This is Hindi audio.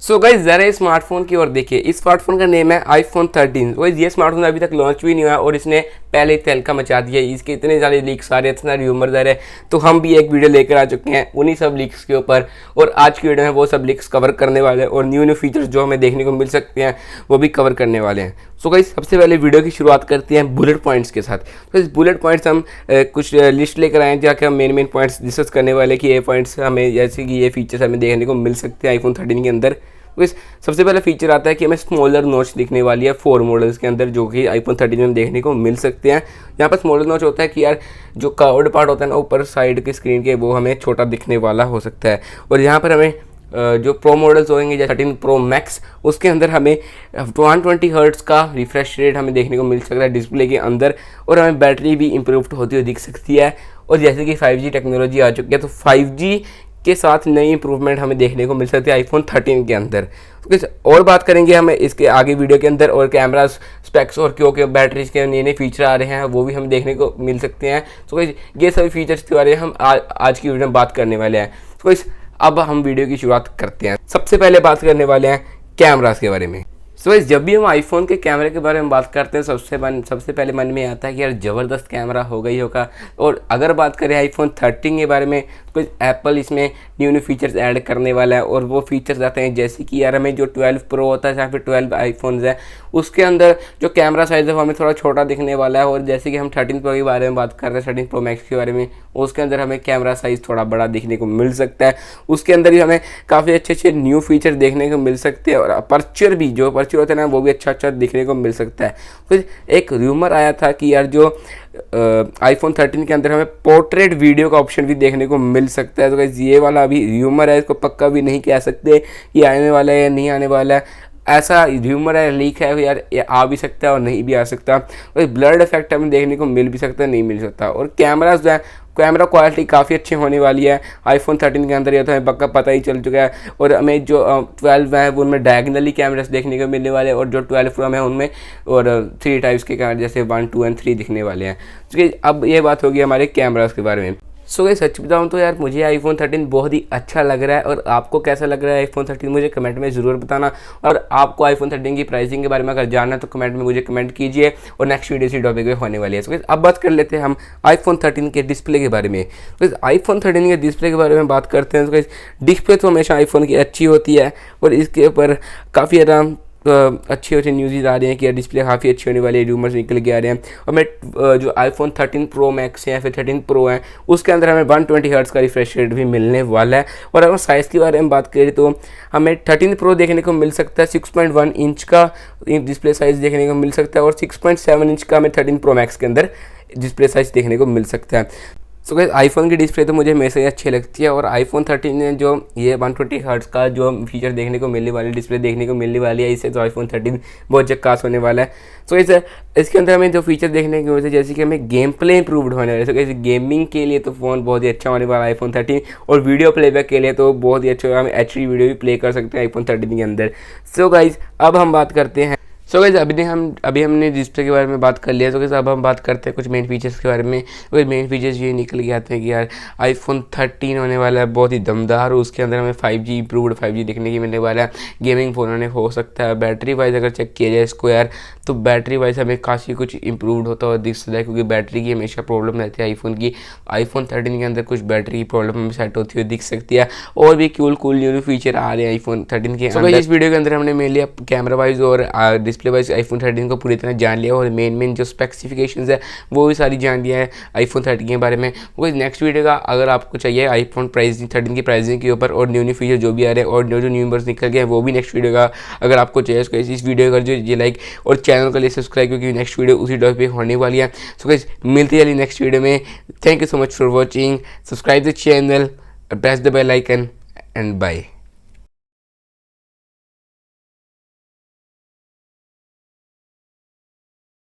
सो गाइस जरा इस स्मार्टफोन की ओर देखिए। इस स्मार्टफोन का नेम है आईफोन 13। गाइस ये स्मार्टफोन अभी तक लॉन्च भी नहीं हुआ और इसने पहले ही तहलका मचा दिया। इसके इतने सारे लीक्स आ रहे हैं, इतने सारे र्यूमर्स आ रहे हैं, तो हम भी एक वीडियो लेकर आ चुके हैं उन्हीं सब लीक्स के ऊपर। और आज की वीडियो में वो सब लीक्स कवर करने वाले हैं और न्यू फीचर्स जो हमें देखने को मिल सकते हैं वो भी कवर करने वाले हैं। सो गाइस सबसे पहले वीडियो की शुरुआत करते हैं बुलेट पॉइंट्स के साथ। तो इस बुलेट पॉइंट्स हम कुछ लिस्ट लेकर आए हैं जहाँ हम मेन पॉइंट्स डिस्कस करने वाले कि ये पॉइंट्स हमें, जैसे कि ये फीचर्स हमें देखने को मिल सकते हैं आईफोन 13 के अंदर। तो इस सबसे पहला फीचर आता है कि हमें स्मॉलर नॉच दिखने वाली है 4 मॉडल्स के अंदर, जो कि आईफोन 13 में देखने को मिल सकते हैं। यहाँ पर स्मॉलर नॉच होता है कि यार जो कर्व्ड पार्ट होता है ना ऊपर साइड की स्क्रीन के, वो हमें छोटा दिखने वाला हो सकता है। और यहाँ पर हमें जो प्रो मॉडल्स होंगे जैसे 13 प्रो मैक्स, उसके अंदर हमें 120 हर्ट्ज़ का रिफ्रेश रेट हमें देखने को मिल सकता है डिस्प्ले के अंदर, और हमें बैटरी भी इम्प्रूव्ड होती हुई दिख सकती है। और जैसे कि 5G टेक्नोलॉजी आ चुकी है, तो 5G के साथ नई इंप्रूवमेंट हमें देखने को मिल सकती है आईफोन 13 के अंदर। तो और बात करेंगे हमें इसके आगे वीडियो के अंदर, और कैमरा स्पेक्स और क्योंकि बैटरीज के नए नए फीचर आ रहे हैं वो भी हमें देखने को मिल सकते हैं। तो ये सभी फीचर्स के बारे में हम आज की वीडियो में बात करने वाले हैं। तो अब हम वीडियो की शुरुआत करते हैं। सबसे पहले बात करने वाले हैं कैमरास के बारे में। सो जब भी हम आईफोन के कैमरे के बारे में बात करते हैं सबसे पहले मन में आता है कि यार ज़बरदस्त कैमरा होगा ही होगा। और अगर बात करें आईफोन 13 के बारे में, तो एप्पल इसमें न्यू फीचर्स ऐड करने वाला है। और वो फीचर्स आते हैं जैसे कि यार हमें जो 12 प्रो होता है या फिर 12 आईफोन्स है, उसके अंदर जो कैमरा साइज़ है वो हमें थोड़ा छोटा दिखने वाला है। और जैसे कि हम 13 प्रो के बारे में बात कर रहे हैं, 13 प्रो मैक्स के बारे में, उसके अंदर हमें कैमरा साइज़ थोड़ा बड़ा दिखने को मिल सकता है। उसके अंदर भी हमें काफ़ी अच्छे अच्छे न्यू फीचर्स देखने को मिल सकते हैं। और अपर्चर भी, जो अपर्चर होता है ना, वो भी अच्छा दिखने को मिल सकता है। फिर एक र्यूमर आया था कि यार जो आईफोन 13 के अंदर हमें पोर्ट्रेट वीडियो का ऑप्शन भी देखने को मिल सकता है। तो ये वाला अभी र्यूमर है, इसको पक्का भी नहीं कह सकते कि आने वाला है या नहीं आने वाला है। ऐसा र्यूमर है, लीक है यार, ये आ भी सकता है और नहीं भी आ सकता। और ब्लर्ड इफेक्ट हमें देखने को मिल भी सकता है, नहीं मिल सकता। और कैमराज जो है, कैमरा क्वालिटी काफ़ी अच्छी होने वाली है आईफोन 13 के अंदर, ये तो हमें पक्का पता ही चल चुका है। और हमें जो 12 है वो उनमें डायगनली कैमरास देखने को मिलने वाले हैं, और जो 12 प्रो है उनमें और 3 टाइप्स के कैमरे जैसे 1, 2 और 3 दिखने वाले हैं। तो अब ये बात होगी हमारे कैमरास के बारे में। सो गाइस सच बताऊँ तो यार मुझे आईफोन 13 बहुत ही अच्छा लग रहा है। और आपको कैसा लग रहा है आईफोन 13 मुझे कमेंट में ज़रूर बताना। और आपको आईफोन 13 की प्राइसिंग के बारे में अगर जानना है तो कमेंट में मुझे कमेंट कीजिए। और नेक्स्ट वीडियो इसी टॉपिक पे होने वाली है। सो गाइस अब बात कर लेते हैं हम आईफोन 13 के डिस्प्ले के बारे में। तो आईफोन 13 के डिस्प्ले के बारे में बात करते हैं। तो गाइस डिस्प्ले तो हमेशा आईफोन की अच्छी होती है, और इसके ऊपर काफ़ी आराम अच्छी अच्छी न्यूज़ आ रही हैं कि डिस्प्ले काफ़ी अच्छी होने वाली है, रूमर्स निकल के आ रहे हैं। और मैं जो आईफोन 13 प्रो मैक्स है या फिर 13 प्रो है, उसके अंदर हमें 120 हर्ट्ज़ का रिफ्रेश रेट भी मिलने वाला है। और अगर साइज़ के बारे में बात करें तो हमें 13 प्रो देखने को मिल सकता है 6.1 इंच का डिस्प्ले साइज़ देखने को मिल सकता है, और 6.7 इंच का हमें 13 प्रो मैक्स के अंदर डिस्प्ले साइज़ देखने को मिल सकता है। सो गाइस आईफोन की डिस्प्ले तो मुझे हमेशा ही अच्छी लगती है। और आईफोन 13 ने जो ये 120 हर्ट्ज़ का जो फीचर देखने को मिलने वाली, डिस्प्ले देखने को मिलने वाली है, इससे तो आईफोन 13 बहुत झक्कास होने वाला है। सो इसके अंदर हमें जो फीचर देखने को मिलते हैं जैसे कि हमें गेम प्ले इंप्रूव्ड होने वाले। सो गेमिंग के लिए तो फ़ोन बहुत ही अच्छा होने वाला है आईफोन 13, और वीडियो प्लेबैक के लिए तो बहुत ही अच्छा, हम HD वीडियो भी प्ले कर सकते हैं आईफोन 13 के अंदर। सो गाइस अब हम बात करते हैं। सो गाइस अभी हमने डिस्प्ले के बारे में बात कर लिया। तो गाइस अब हम बात करते हैं कुछ मेन फीचर्स के बारे में। तो मेन फीचर्स ये निकल के आते हैं कि यार आईफोन 13 होने वाला है बहुत ही दमदार, और उसके अंदर हमें 5G इंप्रूव्ड 5G देखने की मिलने वाला है। गेमिंग फ़ोन होने हो सकता है। बैटरी वाइज अगर चेक किया जाए इसको यार, तो बैटरी वाइज हमें काफ़ी कुछ इंप्रूव्ड होता हुआ दिख सकता है, क्योंकि बैटरी की हमेशा प्रॉब्लम रहती है आईफोन की। आईफोन 13 के अंदर कुछ बैटरी की प्रॉब्लम हमें सेट होती हुई दिख सकती है। और भी कूल न्यू फीचर आ रहे हैं आईफोन 13 के अंदर। इस वीडियो के अंदर हमने मेनली कैमरा वाइज और डिस्प्ले वाइज आईफोन 13 को पूरी तरह जान लिया, और मेन जो स्पेसिफिकेशंस है वो भी सारी जान लिया है आईफोन 13 के बारे में। वो नेक्स्ट वीडियो का अगर आपको चाहिए आईफोन 13 की प्राइसिंग के ऊपर, और न्यू फीचर जो भी आ रहे हैं और जो न्यूज़ निकल गए हैं, वो भी नेक्स्ट वीडियो का अगर आपको चाहिए उसको इस वीडियो कर जो लाइक और चैनल के लिए सब्सक्राइब, क्योंकि नेक्स्ट वीडियो उसी टॉपिक पे होने वाली है। सो गाइस मिलती है नेक्स्ट वीडियो में। Thank you so much for watching, subscribe the channel, press the bell icon and bye.